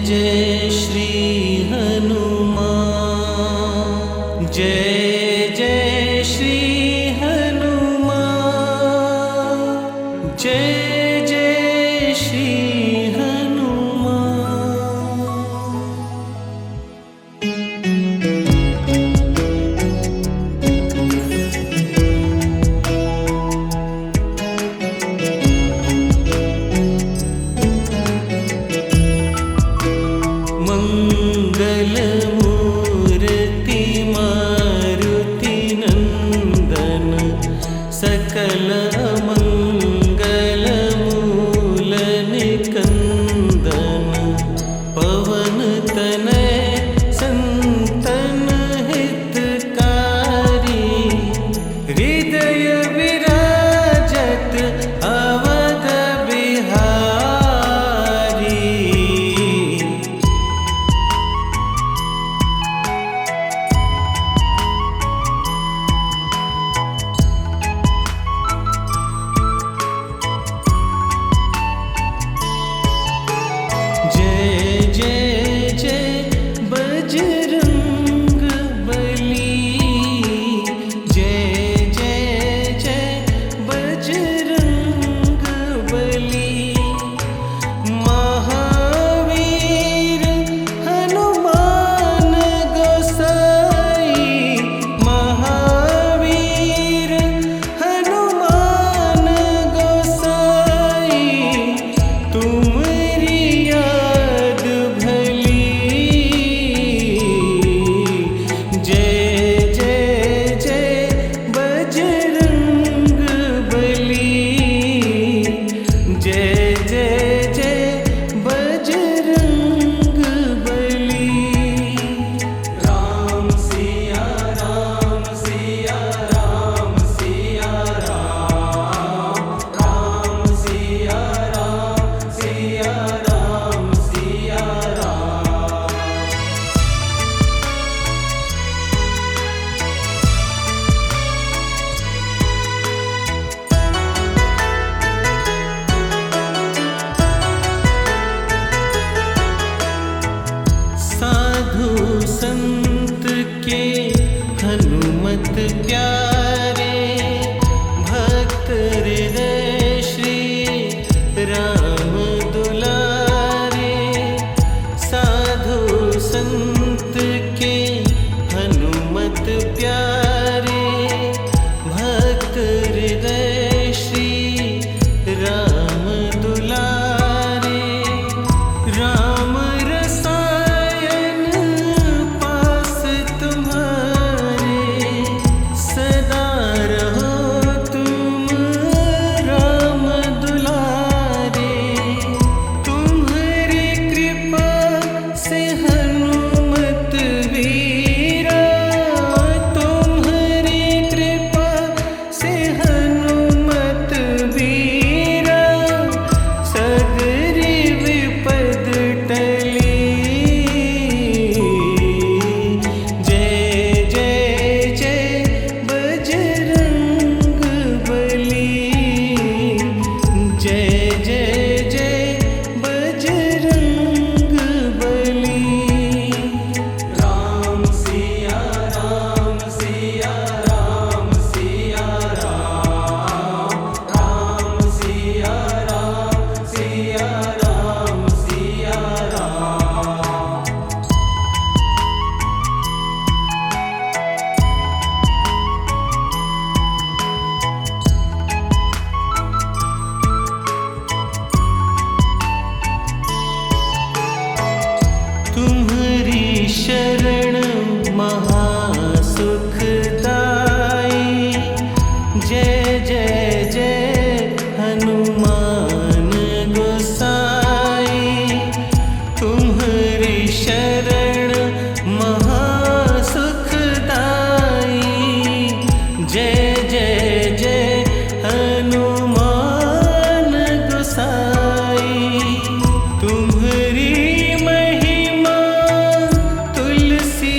जय श्री हनुमान। जय जय श्री हनुमान। जय जय श्री हनुमान। मंगलमूर्ति मारुति नंदन सकल मंगल मूल निकंदन पवन तनय संतन हितकारी हृदय विराजत अवध बिहारी। जय जय जय बजरंग बली। जय जय जय बजरंग बली। महावीर हनुमान गोसाई। महावीर हनुमान गोसाई तुमरी याद भली। जय जय जय बजरंग बली। जय जय जय बजरंग बली। राम सिया राम सिया राम सिया राम। राम सिया राम सिया राम सिया राम। साधु संत के हनुमत प्यारे भक्त हृदय श्री राम दुलारे। साधु संत के हनुमत प्यारे भक्त हृदय श्री राम दुलारे। राम रसायन पास तुम्हारे सदा रहो तुम राम दुलारे। तुम्हारी कृपा से हनुमत वीरा। तुम्हारी कृपा से हनुमत वीरा सगरी विपद टली। जय जय जय बजरंग बली। जय जय जय बजरंग बली। राम सिया राम सिया राम सिया राम। राम सिया राम सिया राम सिया राम। तुम्हारी शरण महासुखदाई। जय जय जय हनुमान गोसाई। तुम्हारी शरण महासुखदाई। जय जय जय हनुमान गोसाई। तुम्हारी महिमा तुलसी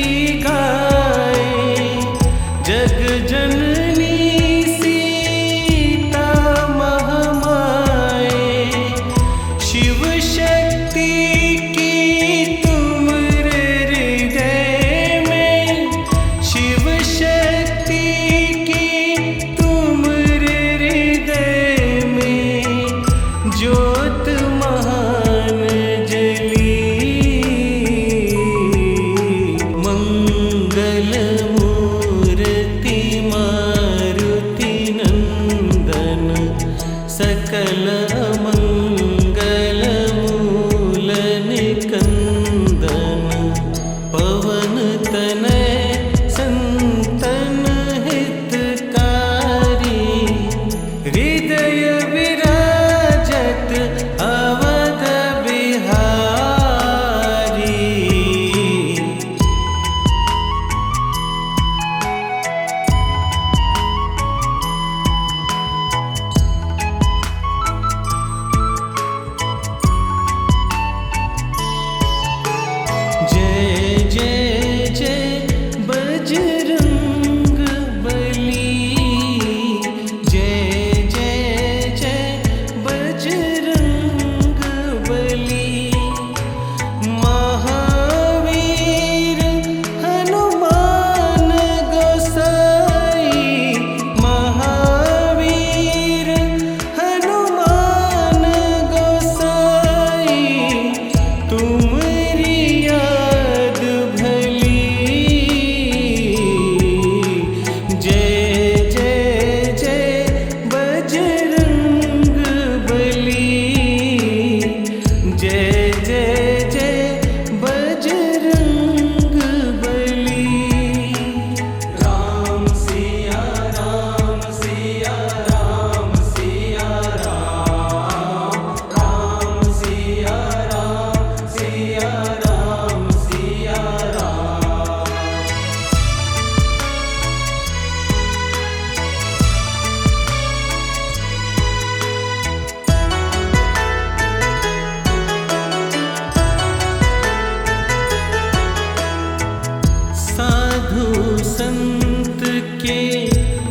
के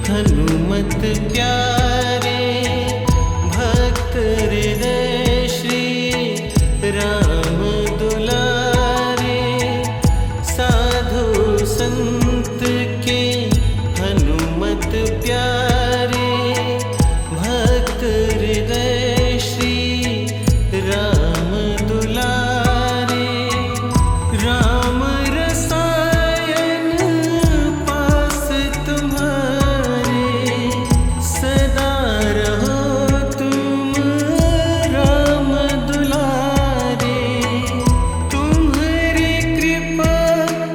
हनुमत प्यारे, भक्त हृदय श्री राम दुलारे। साधु संत के हनुमत प्यारे, भक्त हृदय श्री राम दुलारे। राम रसायन पास तुम्हारे, सदा रहो तुम राम दुलारे। तुम्हारी कृपा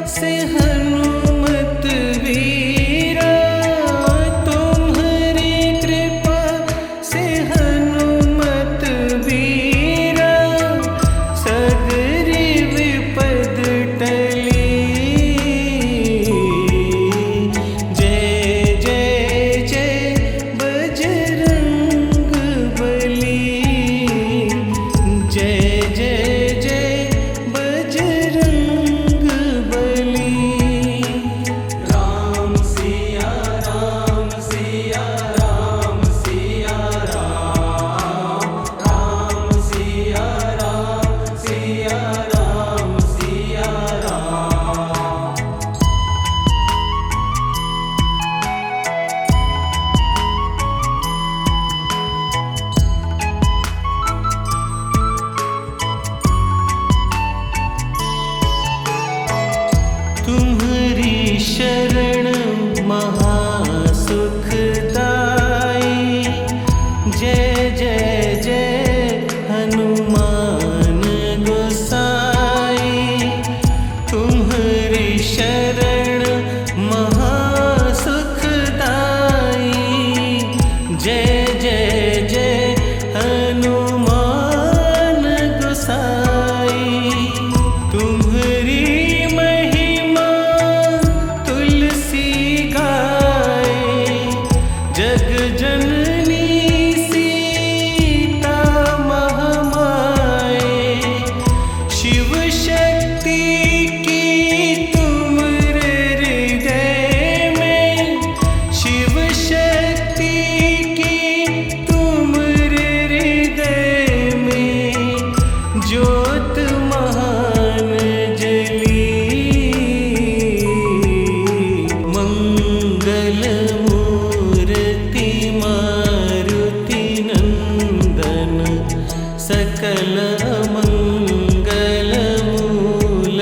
से हनुमत वीरा, तुम्हारी कृपा से हनुमत वीरा। सगरी विपद टली, जय जय जय बजरंग बली। जय जय जय बजरंग बली। राम सिया राम सिया राम सिया राम, राम सिया राम सिया राम सिया राम। तुम्हारी शरण महासुखदाई। जय जय जय हनुमान गोसाई। तुम्हारी शरण महासुखदाई। जय जय जय हनुमान गोसाई। तुम्हारी महिमा तुलसी गाए, जग जननी सीता महामाए। शिव शक्ति की तुम हृदय में, शिव शक्ति की तुम हृदय में। ज्योत महान जली, मंगल मूर्ति मारुति नंदन। सकल मंगल मूल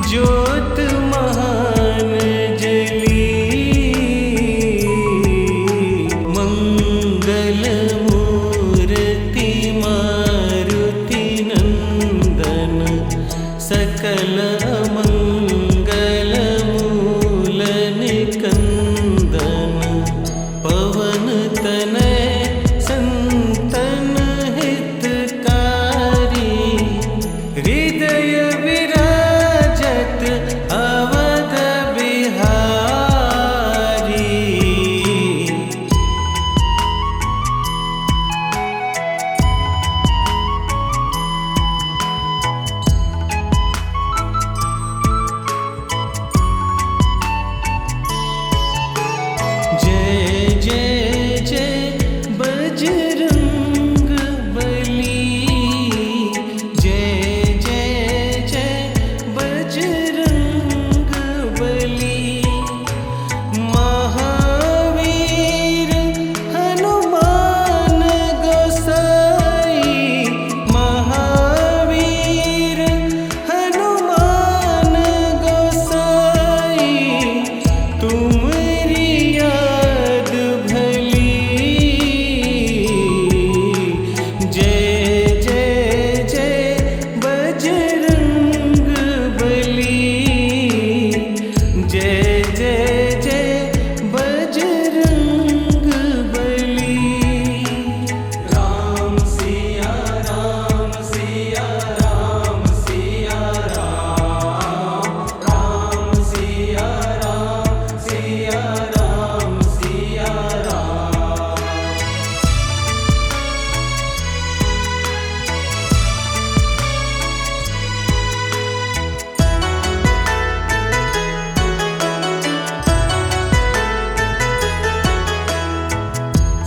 ज्योत महान जली मंगल मूर्ति मारुति नंदन सकल मंगल मूल निकंदन पवन तनय संतन हितकारी हृदय विराजत अवध बिहारी। जय जय जय बजरंग बली, जय जय जय बजरंग बली। महावीर हनुमान गोसाई, महावीर हनुमान गोसाई, तुमरी याद भली। जय जय जय बजरंग बली, जय जय जय बजरंग बली। राम सिया राम सिया राम सिया राम, राम सिया राम सिया राम सिया राम।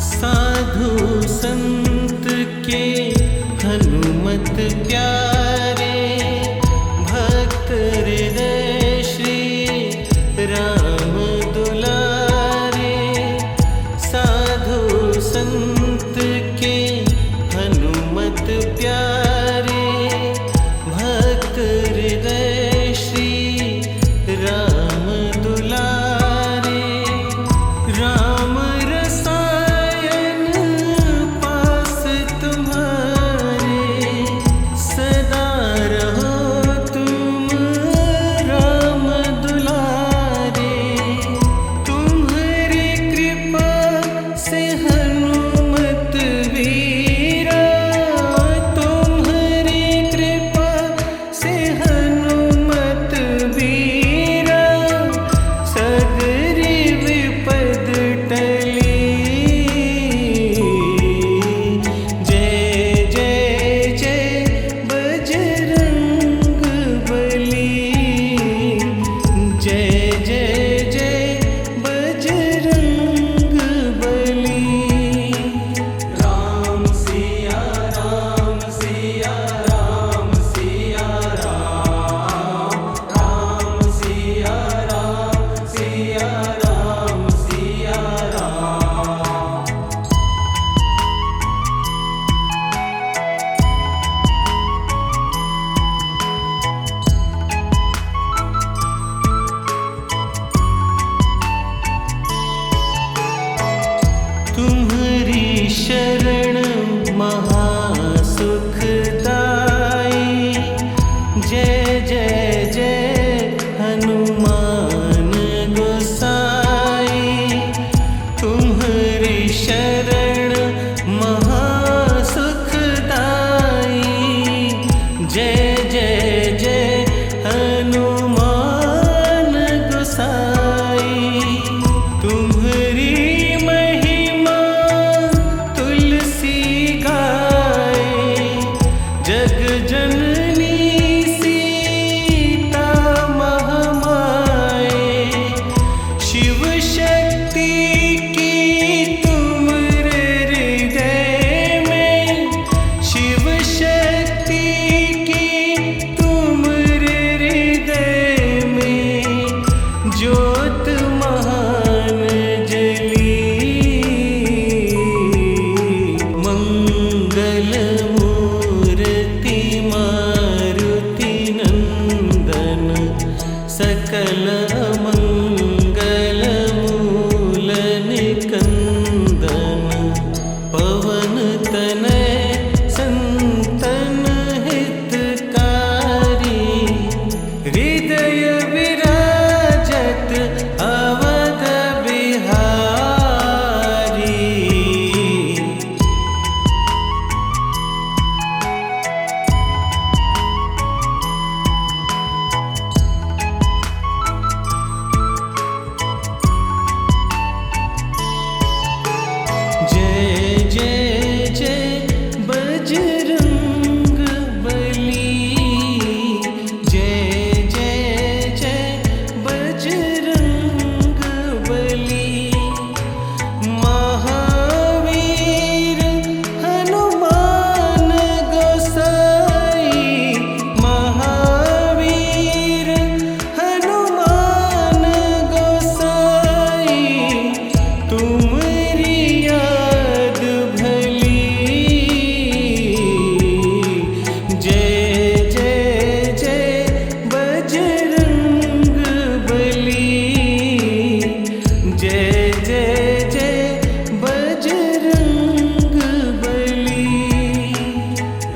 साधु संत के हनुमत प्यारे, भक्त हृदय श्री राम दुलारे। साधु संत के हनुमत प्यारे, भक्त हृदय श्री राम दुलारे। राम रसायन पास तुम्हारे, सदा रहो तुम राम दुलारे। सकल मंगल मूल निकंदन पवन तनय संतन हितकारी हृदय विराजत अवध बिहारी। जय जय जय बजरंग बली, जय जय जय बजरंग बली। महावीर हनुमान गोसाई, महावीर हनुमान गोसाई, तुम्हारी याद भली। जय जय जय बजरंग बली, जय जय जय बजरंग बली।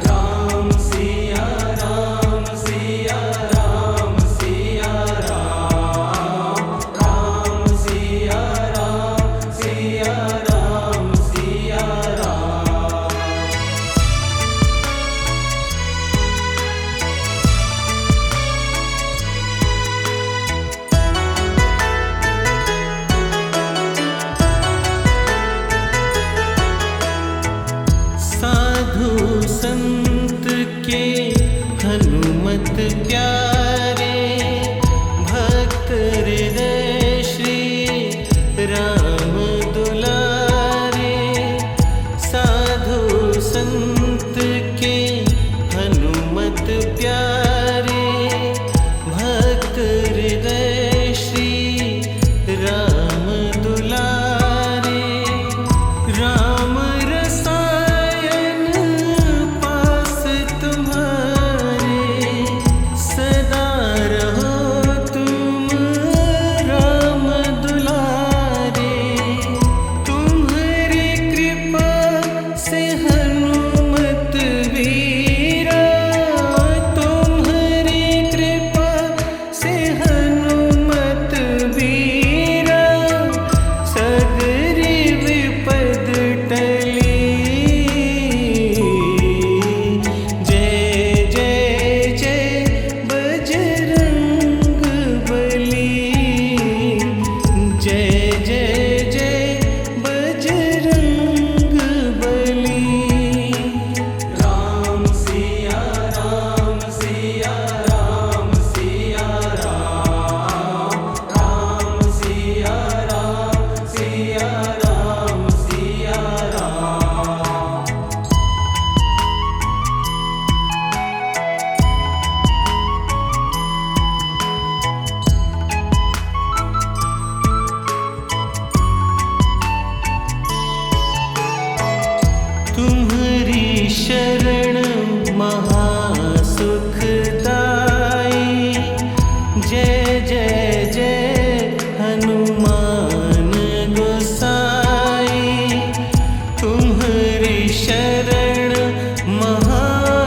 राम सिया राम सिया राम सिया राम, राम सिया राम सिया राम सिया राम। साधु संत के हनुमत प्यारे, भक्त हृदय श्री राम दुलारे। साधु संत के हनुमत प्यारे, भक्त हृदय श्री राम दुलारे। राम रसायन पास तुम्हारे, सदा रहो तुम राम दुलारे। तुम्हारी कृपा से हनुमत वीरा, तुम्हारी कृपा से हनुमत वीरा। सगरी विपद टली। जय जय जय बजरंग बली, जय जय जय बजरंग बली। राम सिया राम सिया राम सिया राम, राम सिया राम सिया राम सिया राम। तुम्हारी शरण महासुखदाई, जय जय जय हनुमान गोसाई। तुम्हारी शरण महासुखदाई,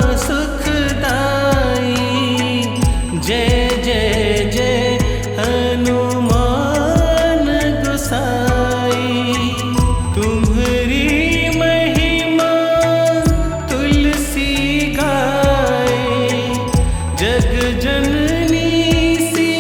जय जय जय हनुमान गोसाई। तुम्हारी महिमा तुलसी गाए, जग जननी सी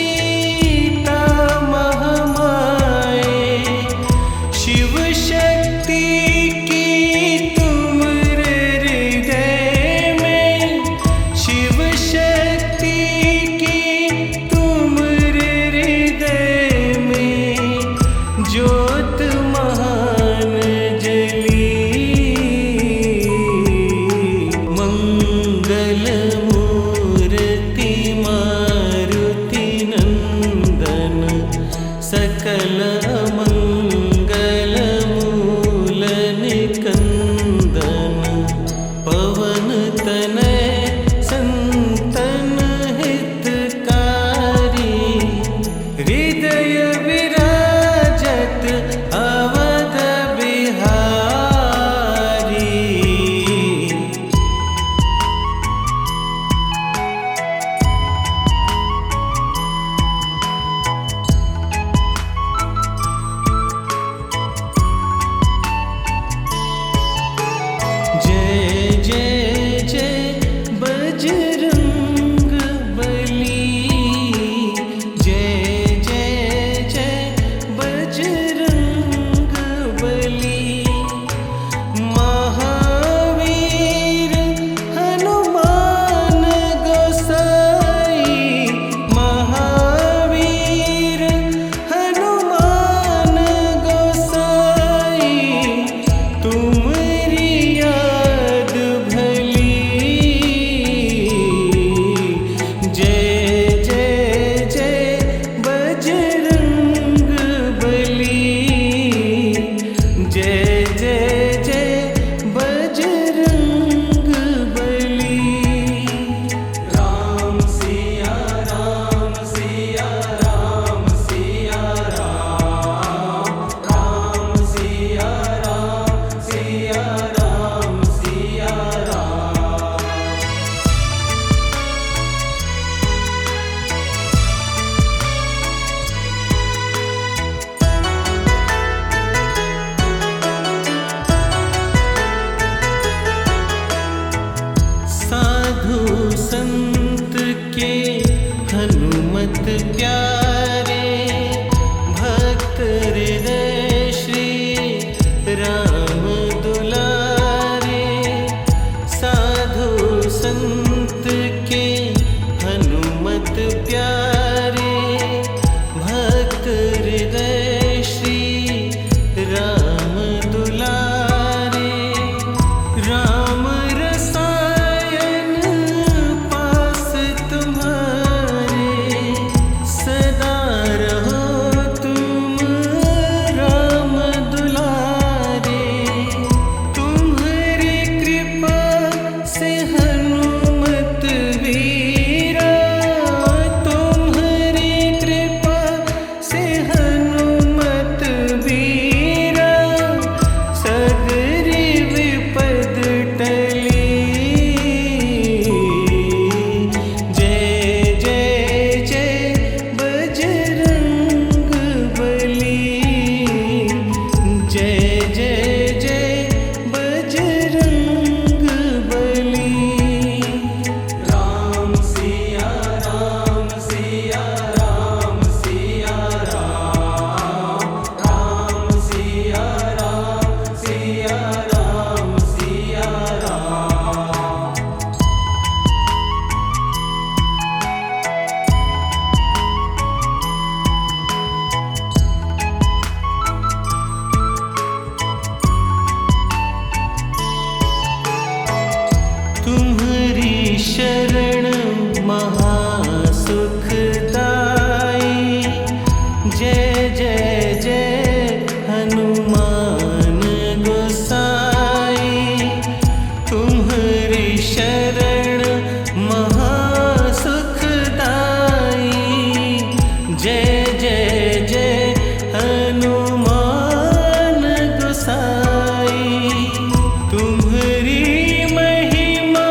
प्यारे, भक्त हृदय श्री राम दुलारे, साधु संत के हनुमत प्यारे, भक्त हृदय श्री राम दुलारे। राम रसायन पास तुम्हारे, सदा रहो तुम राम दुलारे। तुम्हारी कृपा से हनुमत वीरा, तुम्हारी कृपा से हनुमत वीरा, सगरी विपद टली। जय जय जय बजरंग बली, जय जय जय बजरंग बली। राम सिया राम सिया राम सिया राम, राम सिया राम सिया राम सिया राम। तुम्हारी शरण महासुखदाई, जय जय जय हनुमान गोसाई। तुम्हारी शरण महासुखदाई, जय जय जय हनुमान गोसाई। तुम्हारी महिमा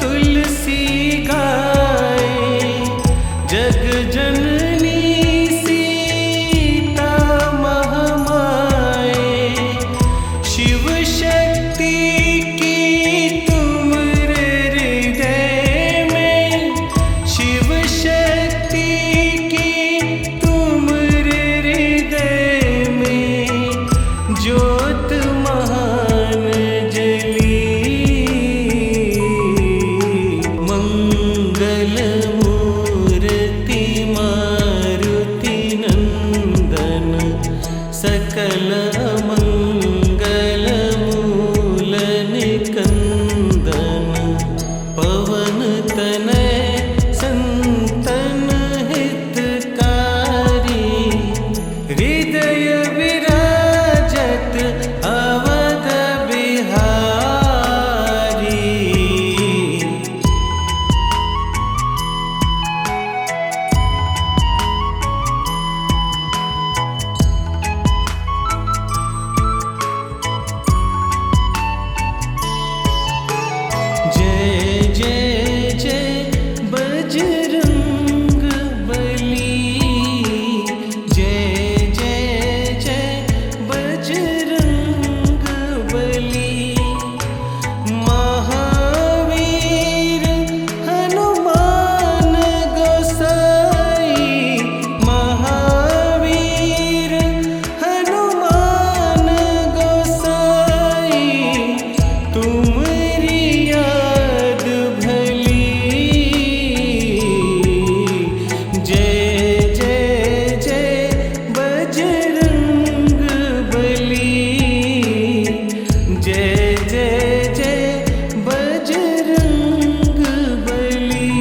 तुलसी गाए, जग जननी सीता महामाए। शिव शक्ति की तुमरे हृदय में, शिव शक्ति की तुमरे हृदय में, ज्योत महान जली। मंगल मूर्ति मारुति नंदन, सकल मंगल मूल निकंदन। पवन तनय संतन हितकारी, हृदय विराजत अवध बिहारी। जय जय जय बजरंग बली, जय जय जय बजरंग बली। महावीर हनुमान गोसाई, महावीर हनुमान गोसाई। तुम्हारी याद भली, जय जय जय बजरंग बली, जय जय जय बजरंग बली।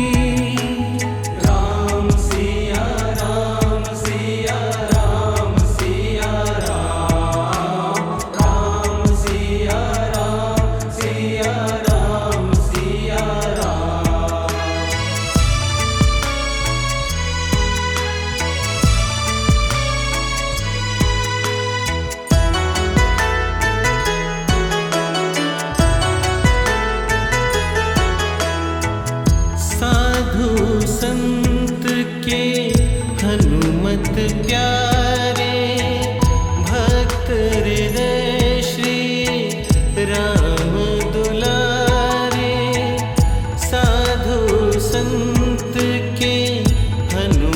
राम सिया राम सिया राम सिया राम, राम सिया राम सिया राम सिया राम। साधु संत के हनुमत प्यारे, भक्त हृदय श्री राम दुलारे। साधु संत के हनुमत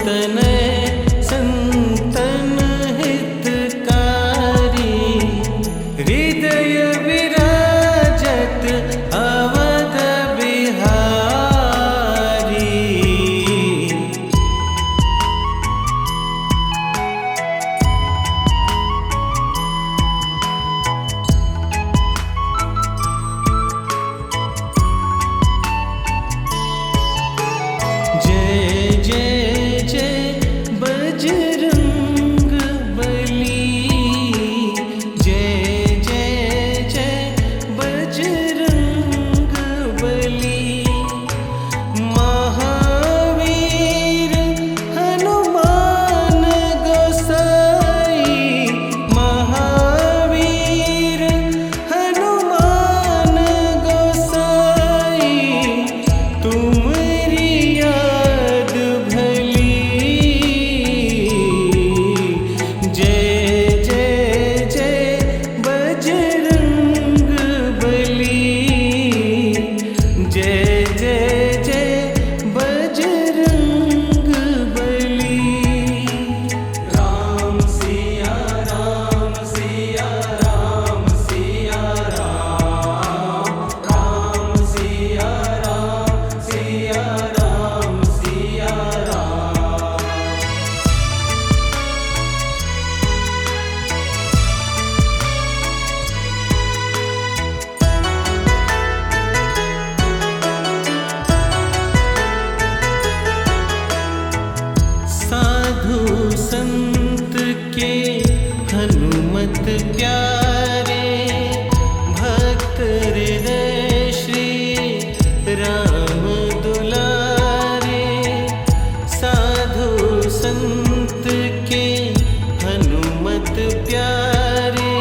तनय संतन हितकारी, हृदय विराजत अवध बिहारी। जय जय जय बजरंग बली, जय जय जय बजरंग बली। महावीर हनुमान गोसाई, महावीर हनुमान गोसाई, तुम्हारी याद भली। जय जय जय बजरंग बली, जय जय जय बजरंग बली। राम सिया राम सिया राम सिया राम, राम सिया राम सिया राम सिया राम। साधु संत के हनुमत प्यारे, भक्त हृदय श्री राम दुलारे। साधु संत के हनुमत प्यारे,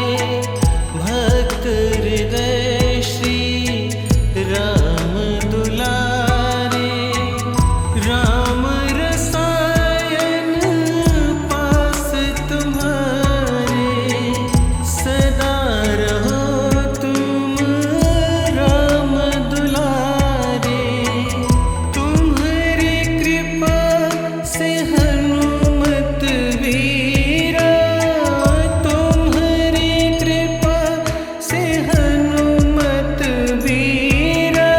भक्त हृदय श्री राम दुलारे। राम रसायन पास तुम्हारे, सदा रहो तुम राम दुलारे। तुम्हारी कृपा से हनुमत वीरा, तुम्हारी कृपा से हनुमत वीरा।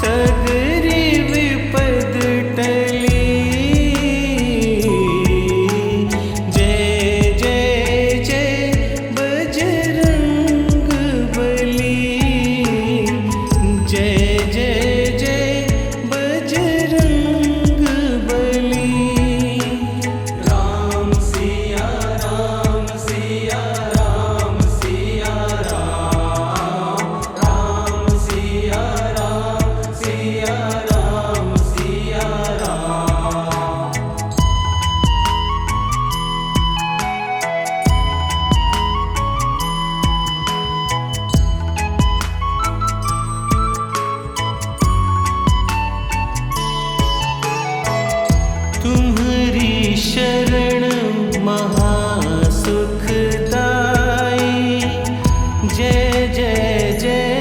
सगरी विपद टली, जय जय जय बजरंग बली, जय जय जय बजरंग बली। राम सिया राम सिया राम सिया राम, राम सिया राम सिया राम सिया राम। तुम्हारी शरण महासुखदाई, जय जय जय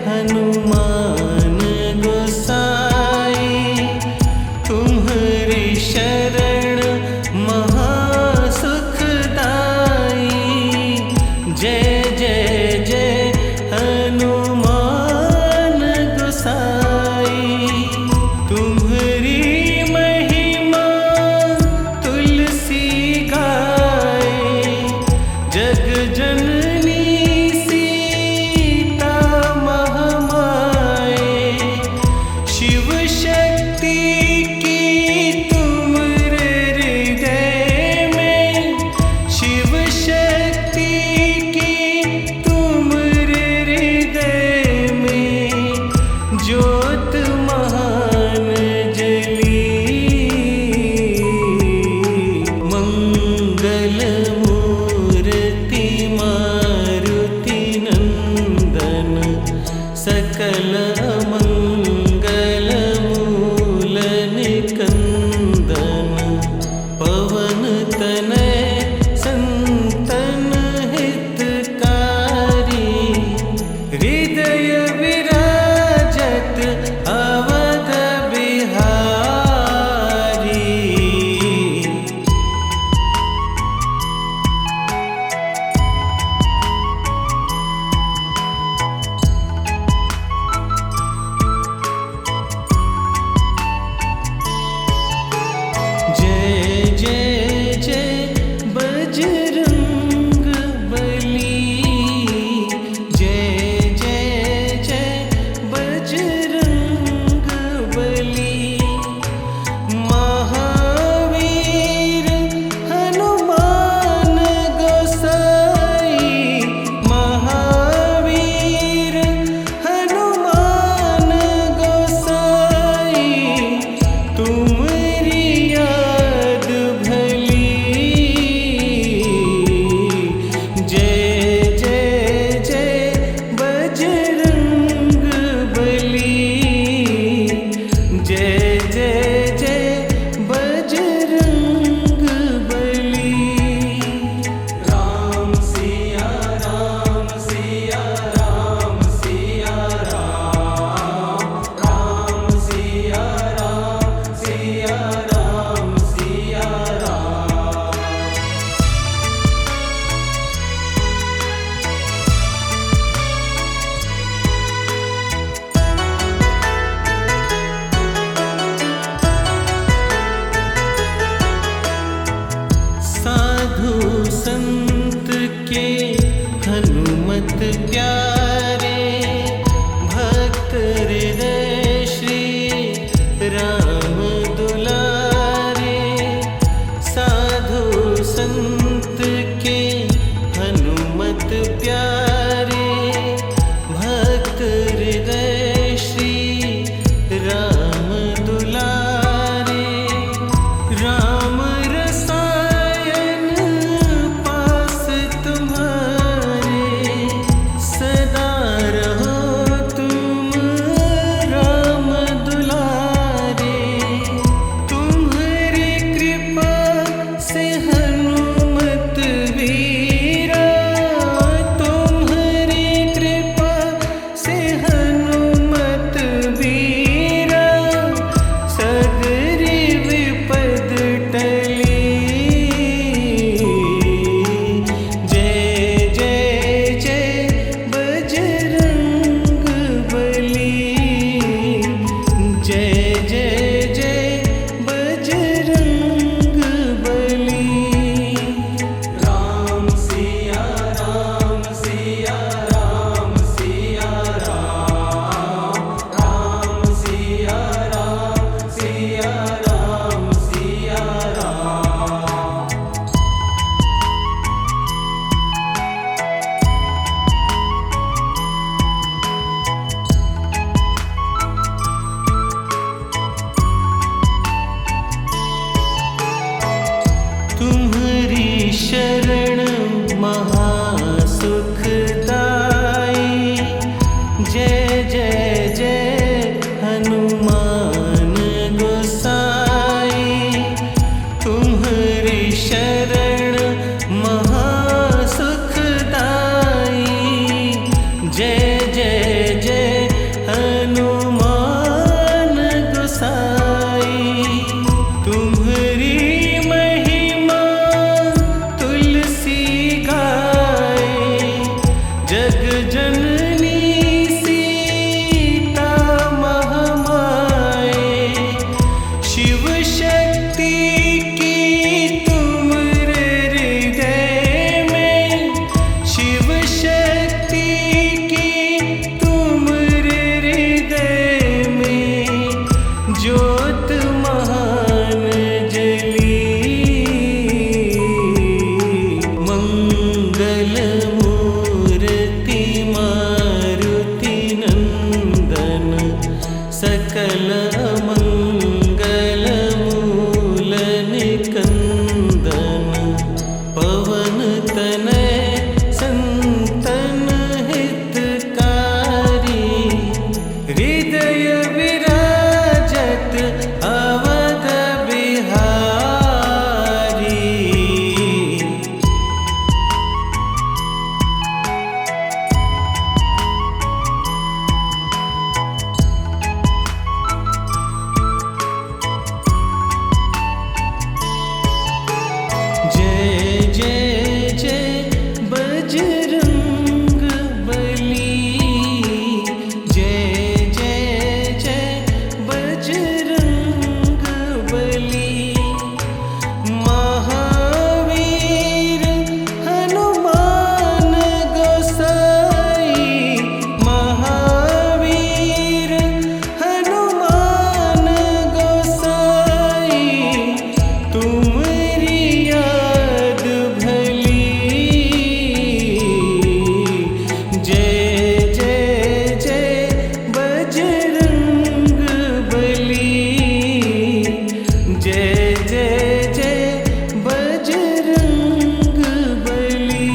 हनुमान गोसाई। तुम्हारी शरण महासुखदाई, जय जय जय हनुमान गोसाई। तुम्हारी महिमा तुलसी के हनुमत प्यारे, भक्त हृदय श्री राम दुलारे। साधु संत के हनुमत प्यारे, भक्त हृदय श्री राम दुलारे। राम रसायन पास तुम्हारे, सदा रहो तुम राम दुलारे। तुम्हारी कृपा से हनुमत वीरा, तुम्हारी कृपा से हनुमत वीरा। सगरी विपद टली, जय जय जय बजरंग बली। जय जय जय बजरंग बली। राम सिया राम सिया राम सिया राम, राम सिया राम सिया राम सिया राम। तुम्हारी शरण महासुखदाई। जय जय जय हनुमान गोसाई। तुम्हारी शरण महासुखदाई। जय जय जय हनुमान गोसाई। तुम्हारी महिमा तुलसी गाए, जग जननी सीता महामाए। शिव शक्ति की तुम हृदय में, शिव शक्ति की तुम हृदय में। ज्योत महान जली, मंगल मूर्ति मारुति नंदन। सकल मंगल मूल निकंदन। पवन तनय संतन हितकारी। हृदय विराजत अवध बिहारी। जय जय जय बजरंग बली। जय जय जय बजरंग बली। महावीर हनुमान गोसाई। महावीर हनुमान गोसाई। तुम्हारी याद भली। जय जय जय बजरंग बली। जय जय जय बजरंग बली।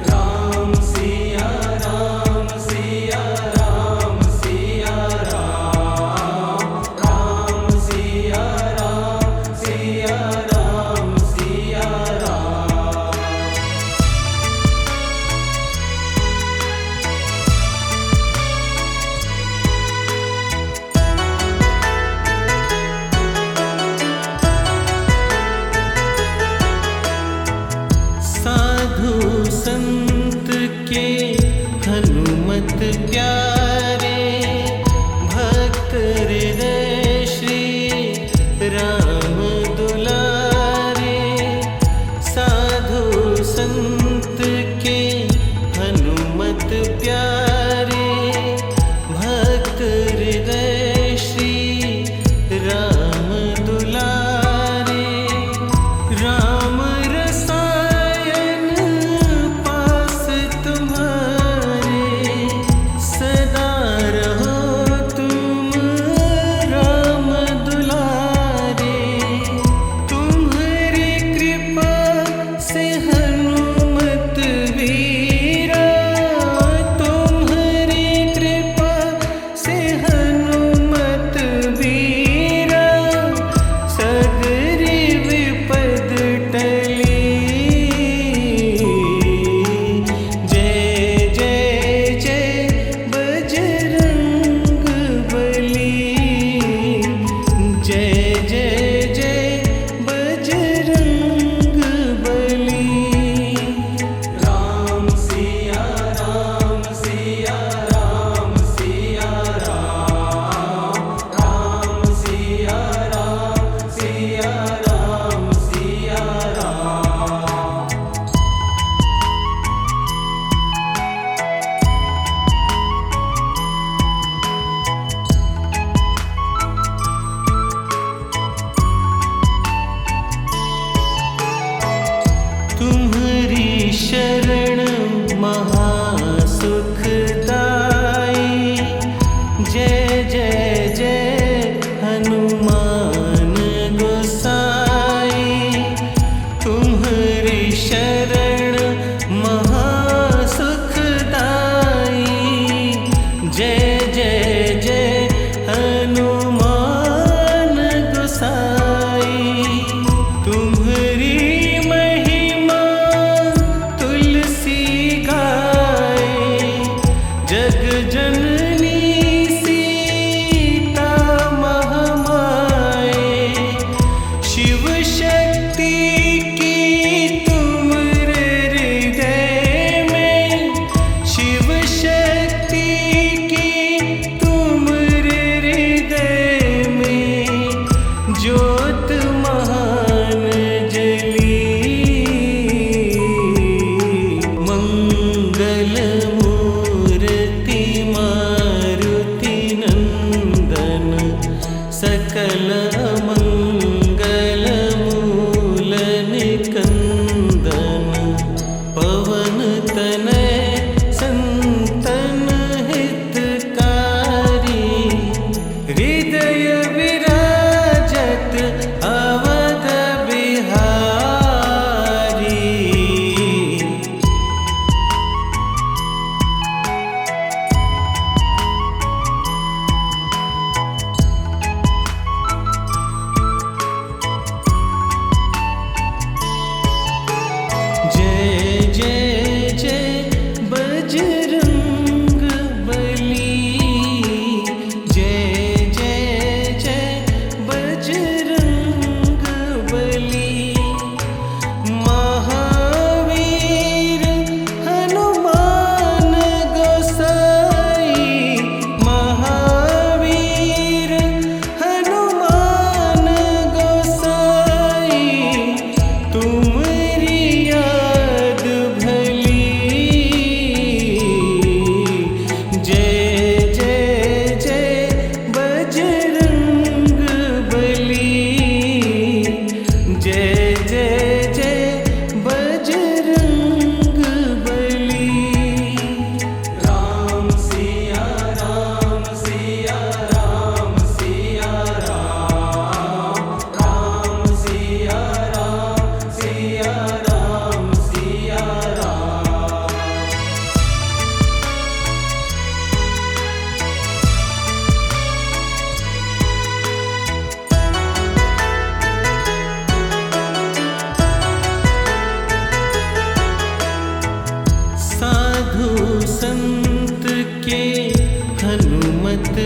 राम सिया राम सिया राम सिया राम, राम सिया राम सिया राम सिया राम। साधु संत के हनुमत प्यारे, भक्त हृदय श्री राम दुलारे। साधु संत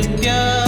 प्यारे